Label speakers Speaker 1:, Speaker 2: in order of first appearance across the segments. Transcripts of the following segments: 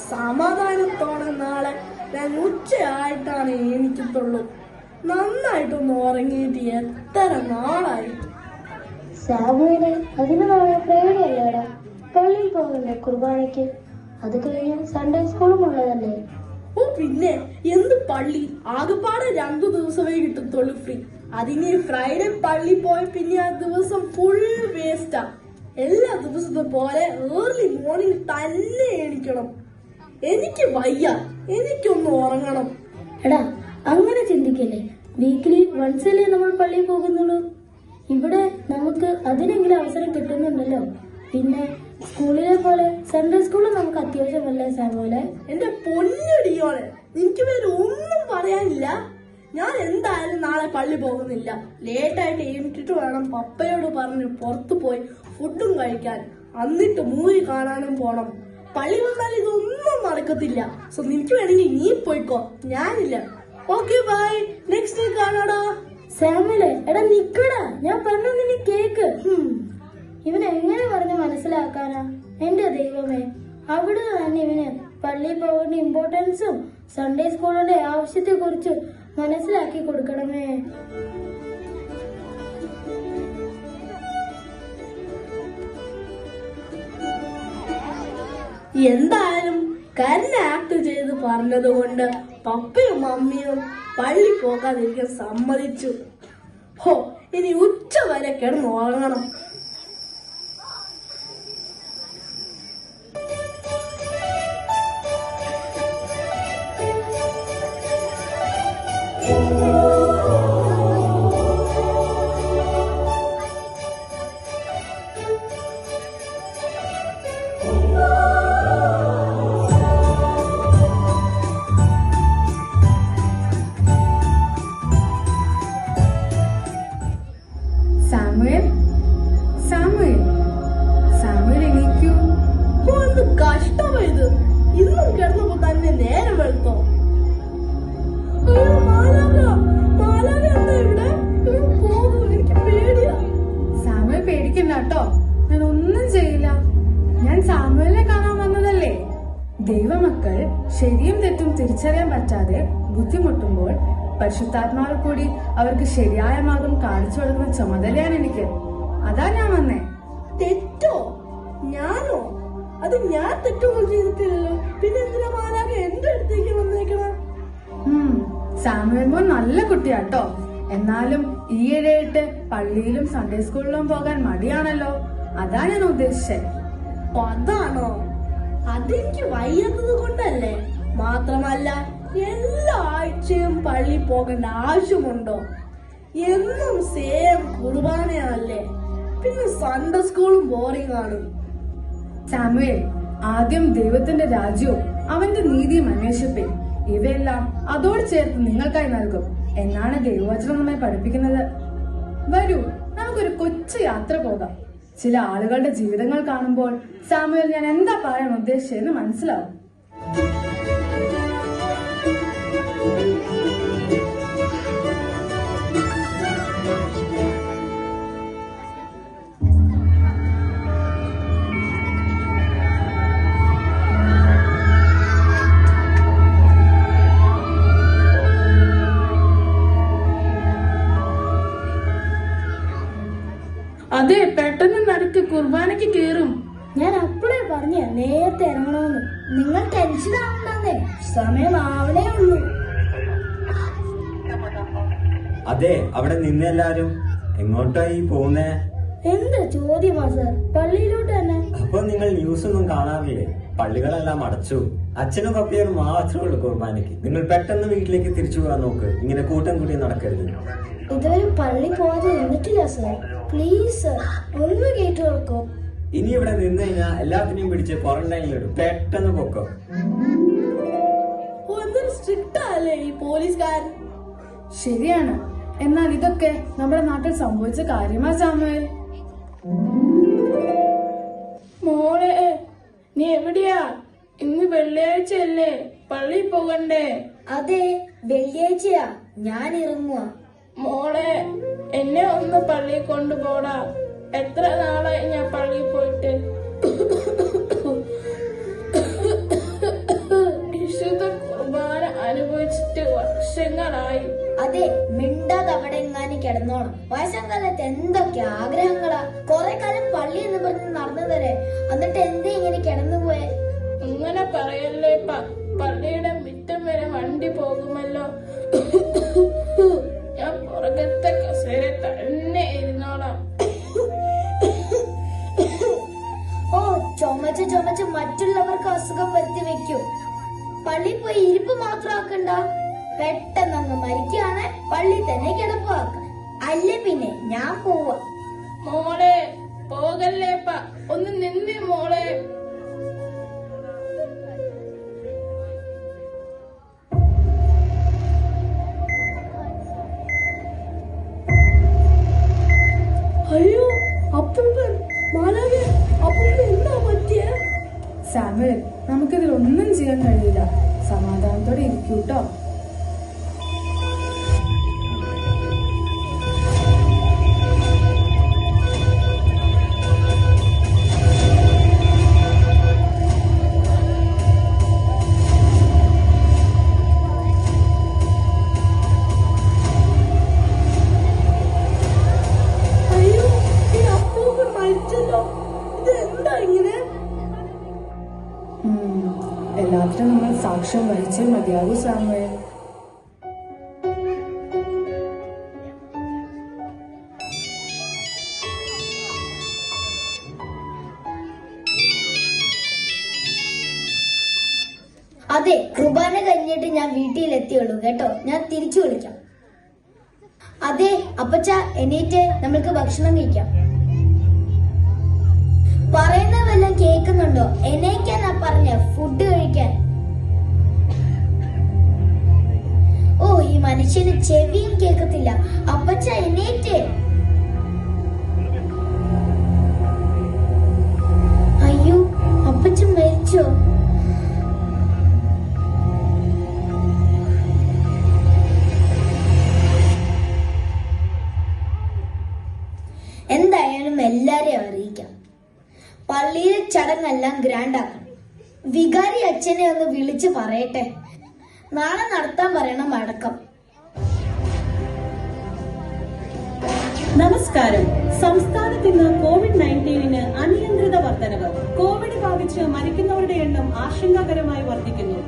Speaker 1: സമാധാനത്തോടെ നാളെ ഞാൻ ഉച്ചയായിട്ടാണ് എണീക്കത്തുള്ളൂ. നന്നായിട്ടൊന്ന് ഉറങ്ങിയിട്ട് എത്ര നാളായി.
Speaker 2: സാമുവിന് അതിന് നാളെ പ്രേരണയല്ലേടാ, പള്ളിയിൽ പോകണ്ടേ കുർബാനയ്ക്ക്? അത് കഴിഞ്ഞ് സൺഡേ സ്കൂളും ഉള്ളതല്ലേ?
Speaker 1: ഓ പിന്നെ എന്ത് പള്ളി, ആകെപ്പാടെ 2 ദിവസമേ കിട്ടത്തുള്ളൂ ഫ്രീ. അതിന് ഫ്രൈഡേ പള്ളി പോയ പിന്നെ ആ ദിവസം ഫുൾ വേസ്റ്റാ. എല്ലാ ദിവസത്തെ പോലെ ഏർലി മോർണിംഗ് തന്നെ എണീക്കണം. എനിക്ക് വയ്യ, എനിക്കൊന്ന് ഉറങ്ങണം.
Speaker 2: എടാ അങ്ങനെ ചിന്തിക്കല്ലേ, വീക്കിലി വൺസല്ലേ നമ്മൾ പള്ളിയിൽ പോകുന്നുള്ളൂ. ഇവിടെ നമുക്ക് അതിനെങ്കിലും അവസരം കിട്ടുന്നുണ്ടല്ലോ. പിന്നെ സ്കൂളിലെ പോലെ സൺഡേ സ്കൂളിൽ നമുക്ക് അത്യാവശ്യമല്ലേ സാമോലെ?
Speaker 1: എന്റെ പൊന്നടിയോളെ, എനിക്ക് വേറെ ഒന്നും പറയാനില്ല. ഞാൻ എന്തായാലും നാളെ പള്ളി പോകുന്നില്ല. ലേറ്റായിട്ട് എണീറ്റിട്ട് വേണം പപ്പയോട് പറഞ്ഞ് പുറത്തു പോയി ഫുഡും കഴിക്കാൻ, എന്നിട്ട് മൂവി കാണാനും പോണം. പള്ളി വന്നാൽ ഇതൊന്നും നടക്കത്തില്ല. സോ നിനക്ക് വേണമെങ്കിൽ നീ പോയിക്കോ, ഞാനില്ല. ഓക്കെ ബൈ, നെക്സ്റ്റ് ഡേ കാണാടാ.
Speaker 2: സാമുലെ എടാ നിക്കടാ, ഞാൻ പറഞ്ഞത് നീ കേക്ക്. ഇവൻ എങ്ങനെ പറഞ്ഞ് മനസ്സിലാക്കാനാ? എന്റെ ദൈവമേ, അവിടെ തന്നെ ഇവന് പള്ളിയിൽ പോകേണ്ട ഇമ്പോർട്ടൻസും സൺഡേ സ്കൂളിന്റെ ആവശ്യത്തെ കുറിച്ച് മനസ്സിലാക്കി കൊടുക്കണമേ.
Speaker 1: എന്തായാലും കരഞ്ഞ് ആക്ട് ചെയ്ത് പറഞ്ഞത് കൊണ്ട് പപ്പയും മമ്മിയും പള്ളി പോകാതിരിക്കാൻ സമ്മതിച്ചു. ഹോ, ഇനി ഉച്ച വരെ കിടന്ന് ഉറങ്ങണം.
Speaker 3: സാമുവേൽ എണീക്കൂ.
Speaker 1: എന്ത് കഷ്ടമായത്, ഇന്നും കിടന്നപ്പോ തന്നെ നേരം വെളുത്തോ? എനിക്ക് പേടിയാ.
Speaker 3: സാമുവേൽ പേടിക്കണ്ട കേട്ടോ, ഞാൻ ഒന്നും ചെയ്യില്ല. ഞാൻ സാമുവേലിനെ കാണാൻ വന്നതല്ലേ. ദൈവമക്കൾ ശരിയും തെറ്റും തിരിച്ചറിയാൻ പറ്റാതെ ബുദ്ധിമുട്ടുമ്പോൾ പരിശുദ്ധാത്മാവ് കൂടി അവർക്ക് ശരിയായ മാർഗം കാണിച്ചു കൊടുക്കുന്ന ചുമതലയാണ് എനിക്ക്. അതാ ഞാൻ വന്നേ.
Speaker 1: തെറ്റോ? ഞാനോ? അത് ഞാൻ തെറ്റൊന്നും ചെയ്തിട്ടില്ലല്ലോ. പിന്നെ എന്തിനാ മാലാഖ എന്റെ അടുത്തേക്ക് വന്നേക്കണം?
Speaker 3: സാമുവേൽ മോൻ നല്ല കുട്ടിയാട്ടോ. എന്നാലും ഈയിടെയായിട്ട് പള്ളിയിലും സൺഡേ സ്കൂളിലും പോകാൻ മടിയാണല്ലോ. അതാ ഞാൻ ഉദ്ദേശിച്ചേ.
Speaker 1: അതാണോ? അതെനിക്ക് വയ്യാത്തത് കൊണ്ടല്ലേ. മാത്രമല്ല എല്ലാ ആഴ്ചയും പള്ളി പോകേണ്ട ആവശ്യമുണ്ടോ? എന്നും സെയിം കുർബാനയല്ലേ. പിന്നെ സൺഡേ സ്കൂളും ബോറിംഗ് ആണ്.
Speaker 3: സാമുവേൽ, ആദ്യം ദൈവത്തിന്റെ രാജ്യവും അവന്റെ നീതിയും അന്വേഷിപ്പേ. ഇവയെല്ലാം അതോട് ചേർത്ത് നിങ്ങൾക്കായി നൽകും എന്നാണ് ദൈവവചനം നമ്മെ പഠിപ്പിക്കുന്നത്. വരൂ, നമുക്കൊരു കൊച്ചു യാത്ര പോകാം. ചില ആളുകളുടെ ജീവിതങ്ങൾ കാണുമ്പോൾ സാമുവേൽ ഞാൻ എന്താ പറയാൻ ഉദ്ദേശിച്ചതെന്ന് മനസ്സിലാവും.
Speaker 1: അതെ, പെട്ടെന്ന് നടക്ക്, കുർബാനയ്ക്ക് കേറും.
Speaker 2: ഞാൻ അപ്പോഴേ പറഞ്ഞ നേരത്തെ ഇറങ്ങണമെന്ന്. നിങ്ങൾ ടെൻഷൻ ആവണ്ടേ, സമയം ആവണേ ഉള്ളൂ.
Speaker 4: അതെ, അവിടെ നിന്നെല്ലാരും എങ്ങോട്ടായി പോകുന്നേ?
Speaker 2: എന്ത് ചോദ്യമാ സർ? പള്ളിയിലോട്ട് തന്നെ.
Speaker 4: അപ്പൊ നിങ്ങൾ ന്യൂസ് ഒന്നും കാണാറില്ലേ? പള്ളികളെല്ലാം അടച്ചു. അച്ഛനും പപ്പയും മാത്രമേ ഉള്ളൂ കുർബാനയ്ക്ക്. നിങ്ങൾ പെട്ടെന്ന് വീട്ടിലേക്ക് തിരിച്ചു പോകാൻ നോക്ക്. ഇങ്ങനെ കൂട്ടം കൂടി നടക്കരുത്.
Speaker 2: ഇതുവരെ പള്ളി പോകാതെ നിന്നിട്ടില്ല സർ. പ്ലീസ് സർ, ഒന്ന് കേട്ടു നോക്കോ.
Speaker 4: ഇനി ഇവിടെ നിന്ന് കഴിഞ്ഞാൽ എല്ലാത്തിനെയും പിടിച്ച് ക്വാറന്റൈനിലിടും. പെട്ടെന്ന് പൊക്കോ.
Speaker 1: എന്തൊരു സ്ട്രിക്റ്റ് അല്ലേ ഈ പോലീസുകാരൻ.
Speaker 3: ശരിയാണ്. എന്നാൽ ഇതൊക്കെ നമ്മുടെ നാട്ടിൽ സംഭവിച്ച കാര്യമാ സാമുവേൽ.
Speaker 1: മോളെ, നീ എവിടെയാ? ഇന്ന് വെള്ളിയാഴ്ച അല്ലേ, പള്ളി പോകണ്ടേ?
Speaker 2: അതെ, വെള്ളിയാഴ്ചയാ, ഞാൻ ഇറങ്ങുക.
Speaker 1: മോളെ, എന്നെ ഒന്ന് പള്ളിയിൽ കൊണ്ടുപോടാ. എത്ര നാളായി ഞാൻ പള്ളിയിൽ പോയിട്ട്.
Speaker 2: അതെ, മിണ്ടാതെ അവിടെ എങ്ങാനും കിടന്നോണം. വയസ്സാം കാലത്ത് എന്തൊക്കെ ആഗ്രഹങ്ങളാ. കുറെ കാലം പള്ളി എന്ന് പറഞ്ഞ് നടന്നതരെ, എന്നിട്ട് എന്തേ ഇങ്ങനെ കിടന്നുപോയെ?
Speaker 1: ഇങ്ങനെ പറയല്ലേ, പള്ളിയുടെ മുറ്റം വരെ വണ്ടി പോകുമല്ലോ. ഞാൻ പുറകത്തെ കസേര തന്നെ ഇരുന്നോളാം.
Speaker 2: ഓ, ചുമച്ച് മറ്റുള്ളവർക്ക് അസുഖം വരുത്തി വെക്കും. പള്ളി പോയി ഇരിപ്പ് മാത്രമാക്കണ്ട. പെട്ടെന്ന് അങ്ങ് മരിക്കുകയാണ്, പള്ളി തന്നെ കിടപ്പാക്ക. അല്ലേ പിന്നെ ഞാൻ പോവാ.
Speaker 1: മോളെ പോകല്ലേപ്പ, ഒന്ന് നിന്നേ മോളെ. അയ്യോ അപ്പൂപ്പൻ, മാലാഖേ, അപ്പൂപ്പൻ എന്താ പറ്റിയ?
Speaker 3: സാമുവേൽ, നമുക്കിതിൽ ഒന്നും ചെയ്യാൻ കഴിയില്ല. സമാധാനത്തോടെ ഇരിക്കൂട്ടോ.
Speaker 1: അയ്യോ, ഈ അപ്പൂപ്പൻ മരിച്ചല്ലോ. ഇത് എന്താ ഇങ്ങനെ?
Speaker 3: എല്ലാത്തിനും നമ്മൾ സാക്ഷ്യം വഹിച്ചേ മതിയാകൂ സാമുവേൽ.
Speaker 2: അതെ, കുർബാന കഴിഞ്ഞിട്ട് ഞാൻ വീട്ടിലെത്തിയുള്ളൂ കേട്ടോ. ഞാൻ തിരിച്ചു വിളിക്കാം. അതെ അപ്പച്ച, എണീറ്റ് നമ്മൾക്ക് ഭക്ഷണം കഴിക്കാം. പറയുന്ന വല്ലതും കേൾക്കുന്നുണ്ടോ? എണീക്കാനാ പറഞ്ഞ, ഫുഡ് കഴിക്കാൻ. ഓ, ഈ മനുഷ്യന് ചെവിയും കേൾക്കത്തില്ല. അപ്പച്ച എണീറ്റ്. അയ്യോ, അപ്പച്ചൻ മരിച്ചോ? എന്തായാലും എല്ലാരെയും അറിയിക്കാം. പള്ളിയിലെ ചടങ്ങെല്ലാം ഗ്രാൻഡ് ആക്കണം. വികാരി അച്ഛനെ ഒന്ന് വിളിച്ചു പറയട്ടെ. നാളെ നടത്താൻ പറയണം അടക്കം.
Speaker 5: നമസ്കാരം. സംസ്ഥാനത്ത് ഇന്ന് കോവിഡ്-19 അനിയന്ത്രിത വർധനവ്. കോവിഡ് ബാധിച്ച് മരിക്കുന്നവരുടെ എണ്ണം ആശങ്കാകരമായി വർദ്ധിക്കുന്നു.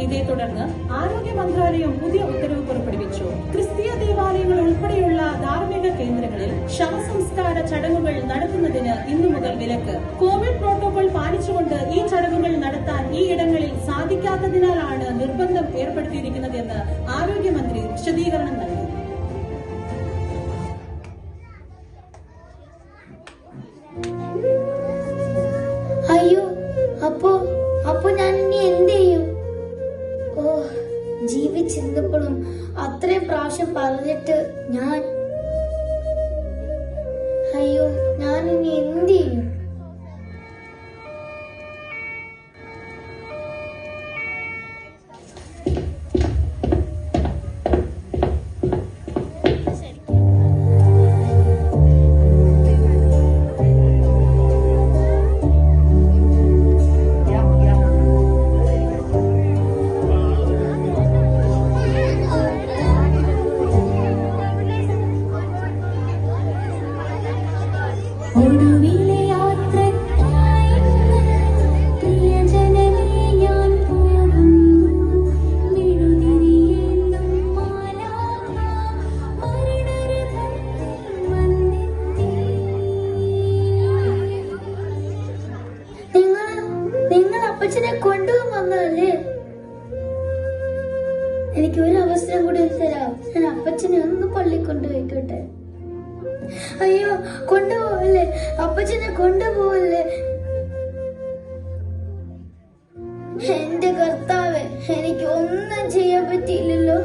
Speaker 5: ഇതേ തുടർന്ന് ആരോഗ്യ മന്ത്രാലയം പുതിയ ഉത്തരവ് പുറപ്പെടുവിച്ചു. ക്രിസ്തീയ ദേവാലയങ്ങൾ ഉൾപ്പെടെയുള്ള ധാർമ്മിക കേന്ദ്രങ്ങളിൽ ശവസംസ്കാര ചടങ്ങുകൾ നടത്തുന്നതിന് ഇന്നു മുതൽ വിലക്ക്. കോവിഡ് പ്രോട്ടോകോൾ പാലിച്ചുകൊണ്ട് ഈ ചടങ്ങുകൾ നടത്താൻ ഈ ഇടങ്ങളിൽ സാധിക്കാത്തതിനാലാണ് നിർബന്ധം ഏർപ്പെടുത്തിയിരിക്കുന്നതെന്ന് ആരോഗ്യമന്ത്രി വിശദീകരണം നൽകി.
Speaker 2: അയ്യോ, അപ്പോ ഞാൻ ഇനി എന്ത് ചെയ്യും? ഓ, ജീവിച്ചിരുന്നപ്പോഴും അത്രയും പ്രാവശ്യം പറഞ്ഞിട്ട് അയ്യോ, ഞാൻ ഇനി എന്ത് ചെയ്യും? ഒടുവിലെ യാത്രയ്ക്കായി പ്രിയജനമേ ഞാൻ പോകുന്നു. വിഴുതിരിയേണ്ടും മാലാഖ മരണരഥത്തിൽ വന്നെത്തി. നിങ്ങൾ അപ്പച്ചനെ കൊണ്ടുപോകാൻ വന്നതല്ലേ? എനിക്ക് ഒരു അവസരം കൂടി തരാം. ഞാൻ അപ്പച്ചനെ ഒന്ന് പള്ളി കൊണ്ടുപോയിക്കോട്ടെ. അയ്യോ, കൊണ്ടുപോവല്ലേ, അപ്പച്ചനെ കൊണ്ടുപോവല്ലേ. എന്റെ കർത്താവേ, എനിക്ക് ഒന്നും ചെയ്യാൻ പറ്റിയില്ലല്ലോ.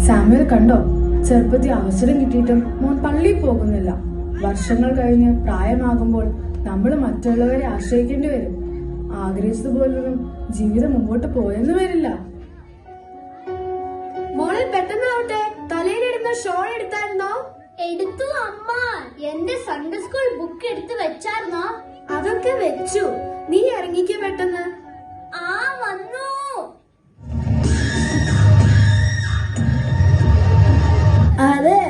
Speaker 3: സാമുവേൽ കണ്ടോ, ചെറുപ്പത്തിൽ അവസരം കിട്ടിയിട്ടും മോൻ പള്ളിയിൽ പോകുന്നില്ല. വർഷങ്ങൾ കഴിഞ്ഞ് പ്രായമാകുമ്പോൾ നമ്മൾ മറ്റുള്ളവരെ ആശ്രയിക്കേണ്ടി വരും. ആഗ്രഹിച്ചതുപോലൊന്നും ജീവിതം മുമ്പോട്ട് പോയെന്ന് വരില്ല.
Speaker 2: മോളെ പെട്ടെന്നാവട്ടെ, തലയിലിടുന്ന ഷോൾ എടുത്തായിരുന്നോ? എടുത്തു അമ്മ. എന്റെ സൺഡേ സ്കൂൾ ബുക്ക് എടുത്ത് വെച്ചായിരുന്നോ? അതൊക്കെ വെച്ചു. നീ ഇറങ്ങിക്ക് പെട്ടെന്ന്. ആ വന്നു. അതെ,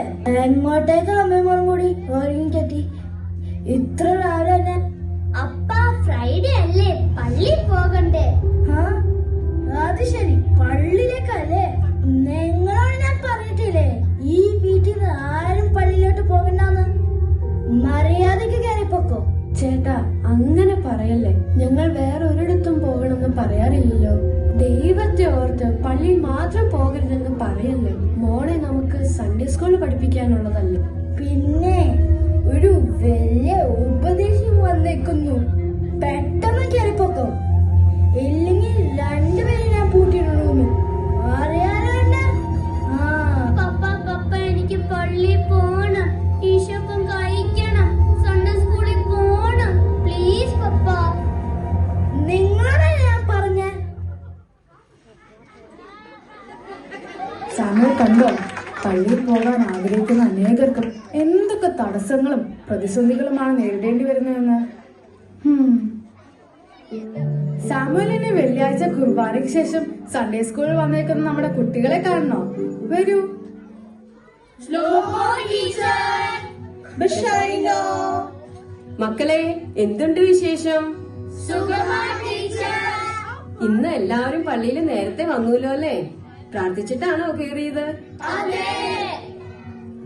Speaker 2: എങ്ങോട്ടേക്ക് അമ്മയും കൂടി ഒരുങ്ങിക്കെത്തി? ഇത്ര രാവിലെ തന്നെ? അപ്പ ഫ്രൈഡേ അല്ലേ, പള്ളി പോകണ്ടേ? അത് ശരി, പള്ളിയിലേക്കല്ലേ? നിങ്ങളോട് ഞാൻ പറഞ്ഞിട്ടില്ലേ ഈ വീട്ടിൽ നിന്ന് ആരും പള്ളിയിലോട്ട് പോകണ്ടെന്ന്? മര്യാദക്ക് കയറിപ്പോക്കോ.
Speaker 6: ചേട്ടാ, അങ്ങനെ പറയല്ലേ. ഞങ്ങൾ വേറെ ഒരിടത്തും പോകണമെന്ന് പറയാറില്ലല്ലോ. ദൈവത്തെ ഓർത്ത് പള്ളിയിൽ മാത്രം പോകരുതെന്ന് പറയല്ലേ. മോളെ നമുക്ക് സൺഡേ സ്കൂൾ പഠിപ്പിക്കാനുള്ളതല്ലേ.
Speaker 2: പിന്നെ ഒരു വലിയ ഉപദേശം വന്നേക്കുന്നു. പെട്ടെന്ന് കയറിപ്പോക്കോ, ഇല്ലെങ്കിൽ രണ്ടുപേരും ഞാൻ പൂട്ടിയിടുന്നു. അറിയാനുണ്ട്. പപ്പ എനിക്ക് പള്ളിയിൽ പോണം, ഈശോപ്പം കഴിക്കണം, സൺഡേ സ്കൂളിൽ പോണം. പ്ലീസ് പപ്പ. നിങ്ങളെ ഞാൻ പറഞ്ഞ.
Speaker 3: സാമുവൽ കണ്ടോ, പള്ളിയിൽ പോകാൻ ആഗ്രഹിക്കുന്ന അനേകർക്കും എന്തൊക്കെ തടസ്സങ്ങളും പ്രതിസന്ധികളുമാണ് നേരിടേണ്ടി വരുന്നതെന്ന്. സാമുവലിനെ വെള്ളിയാഴ്ച കുർബാനയ്ക്ക് ശേഷം സൺഡേ സ്കൂളിൽ വന്നേക്കുന്ന നമ്മുടെ കുട്ടികളെ കാണണോ? വരൂ.
Speaker 6: മക്കളെ, എന്തുണ്ട് വിശേഷം? ഇന്ന് എല്ലാവരും പള്ളിയിൽ നേരത്തെ വന്നൂല്ലോ അല്ലേ? പ്രാർത്ഥിച്ചിട്ടാണോ കയറിയത്?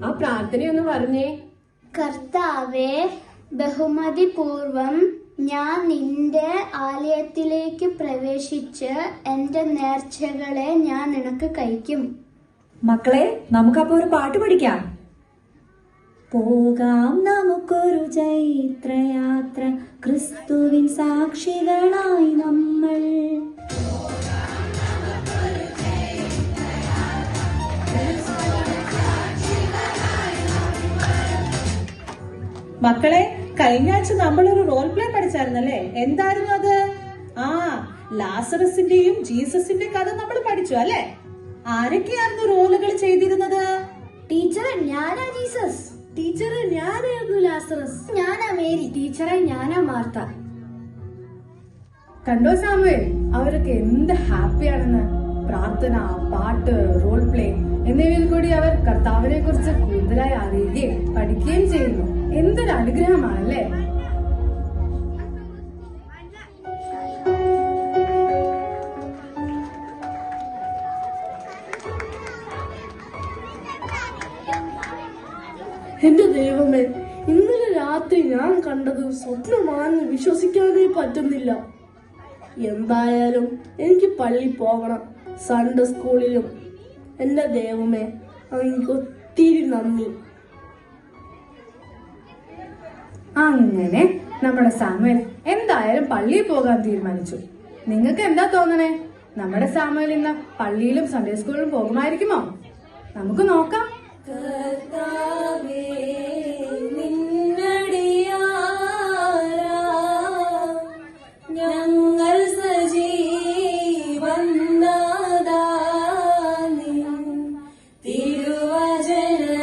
Speaker 6: ആ പ്രാർത്ഥനയൊന്ന് പറഞ്ഞേ.
Speaker 2: കർത്താവേ, ബഹുമതിപൂർവം ഞാൻ നിന്റെ ആലയത്തിലേക്ക് പ്രവേശിച്ച് എന്റെ നേർച്ചകളെ ഞാൻ നിനക്ക് കഴിക്കും.
Speaker 7: മക്കളെ, നമുക്കപ്പോ ഒരു പാട്ട് പഠിക്കാം. പോകാം നമുക്കൊരു ചൈത്രയാത്ര, ക്രിസ്തുവിൻ സാക്ഷികളായി നമ്മൾ.
Speaker 5: മക്കളെ, കഴിഞ്ഞ ആഴ്ച നമ്മളൊരു റോൾ പ്ലേ പഠിച്ചായിരുന്നല്ലേ? എന്തായിരുന്നു അത്? ആ, ലാസറസിന്റെയും ജീസസിന്റെ കഥ നമ്മൾ പഠിച്ചു അല്ലേ? ആരൊക്കെയായിരുന്നു റോളുകൾ ചെയ്തിരുന്നത്?
Speaker 2: ടീച്ചറെ, ഞാനാ ജീസസ്.
Speaker 1: ടീച്ചറെ, ഞാനായിരുന്നു ലാസറസ്.
Speaker 2: ഞാനാ മേരി.
Speaker 6: ടീച്ചറെ, ഞാനാ മാർത്ത.
Speaker 3: കണ്ടോ സാമുവേൽ, അവരൊക്കെ എന്ത് ഹാപ്പിയാണെന്ന്. പ്രാർത്ഥന, പാട്ട്, റോൾ പ്ലേ എന്നിവയിൽ കൂടി അവർ കർത്താവിനെ കുറിച്ച് കൂടുതലായി അറിയുകയും പഠിക്കുകയും ചെയ്യുന്നു. എന്തൊരു അനുഗ്രഹമാണല്ലേ.
Speaker 1: എന്റെ ദൈവമേ, ഇന്നലെ രാത്രി ഞാൻ കണ്ടത് സ്വപ്നമാണെന്ന് വിശ്വസിക്കാനേ പറ്റുന്നില്ല. എന്തായാലും എനിക്ക് പള്ളി പോകണം, സൺഡേ സ്കൂളിലും. എന്റെ ദൈവമേ, എനിക്ക് ഒത്തിരി നന്ദി.
Speaker 3: അങ്ങനെ നമ്മുടെ സാമുവേൽ എന്തായാലും പള്ളിയിൽ പോകാൻ തീരുമാനിച്ചു. നിങ്ങൾക്ക് എന്താ തോന്നണേ? നമ്മുടെ സാമുവേൽ ഇന്ന് പള്ളിയിലും സൺഡേ സ്കൂളിലും പോകുമായിരിക്കുമോ? നമുക്ക് നോക്കാം.
Speaker 7: ഞങ്ങൾ സജീവൻ തിരുവചനങ്ങൾ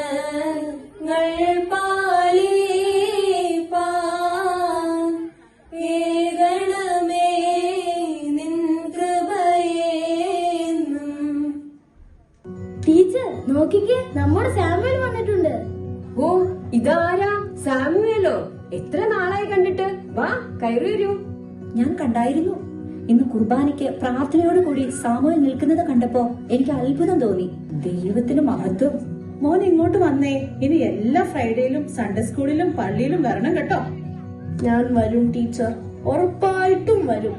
Speaker 7: പാലിപ്പാൻ ഏകണമേ നിൻ കൃപയെന്നും.
Speaker 2: ടീച്ചർ നോക്കിക്കേ, നമ്മുടെ സാമുവേൽ വന്നിട്ടുണ്ട്.
Speaker 6: ഓ, ഇതാരാ? സാമുവേലോ? എത്ര നാളായി കണ്ടിട്ട്. വാ, കയറി വരൂ.
Speaker 7: ഞാൻ കണ്ടായിരുന്നു. ഇന്ന് കുർബാനയ്ക്ക് പ്രാർത്ഥനയോട് കൂടി സാമുവേൽ നിൽക്കുന്നത് കണ്ടപ്പോ എനിക്ക് അത്ഭുതം തോന്നി. ദൈവത്തിന് മഹത്വം.
Speaker 5: മോൻ ഇങ്ങോട്ട് വന്നേ. ഇനി എല്ലാ ഫ്രൈഡേയിലും സൺഡേ സ്കൂളിലും പള്ളിയിലും വരണം കേട്ടോ.
Speaker 1: ഞാൻ വരും ടീച്ചർ, ഉറപ്പായിട്ടും വരും.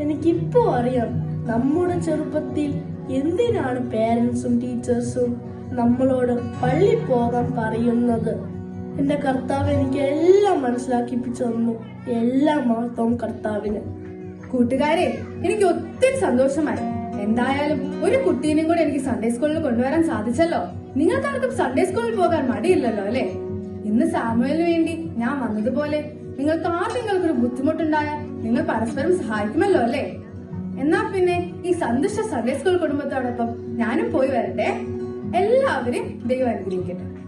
Speaker 1: എനിക്കിപ്പോ അറിയാം നമ്മുടെ ചെറുപ്പത്തിൽ എന്തിനാണ് പേരൻസും ടീച്ചേഴ്സും നമ്മളോട് പള്ളി പോകാൻ പറയുന്നത്. എന്റെ കർത്താവ് എനിക്ക് എല്ലാം മനസ്സിലാക്കിപ്പിച്ചു തന്നു. എല്ലാ മഹത്വവും കർത്താവിന്.
Speaker 3: കൂട്ടുകാരെ, എനിക്ക് ഒത്തിരി സന്തോഷമായി. എന്തായാലും ഒരു കുട്ടീനെയും കൂടെ എനിക്ക് സൺഡേ സ്കൂളിൽ കൊണ്ടുവരാൻ സാധിച്ചല്ലോ. നിങ്ങൾക്കാർക്കും സൺഡേ സ്കൂളിൽ പോകാൻ മടിയില്ലല്ലോ അല്ലെ? ഇന്ന് സാമുവേലിന് വേണ്ടി ഞാൻ വന്നതുപോലെ നിങ്ങൾക്ക് ആർക്കെങ്കിലും ഒരു ബുദ്ധിമുട്ടുണ്ടായാൽ നിങ്ങൾ പരസ്പരം സഹായിക്കുമല്ലോ അല്ലേ? എന്നാ പിന്നെ ഈ സന്തുഷ്ട സൺഡേ സ്കൂൾ കുടുംബത്തോടൊപ്പം ഞാനും പോയി വരട്ടെ. എല്ലാവരെയും ദൈവം അനുഗ്രഹിക്കട്ടെ.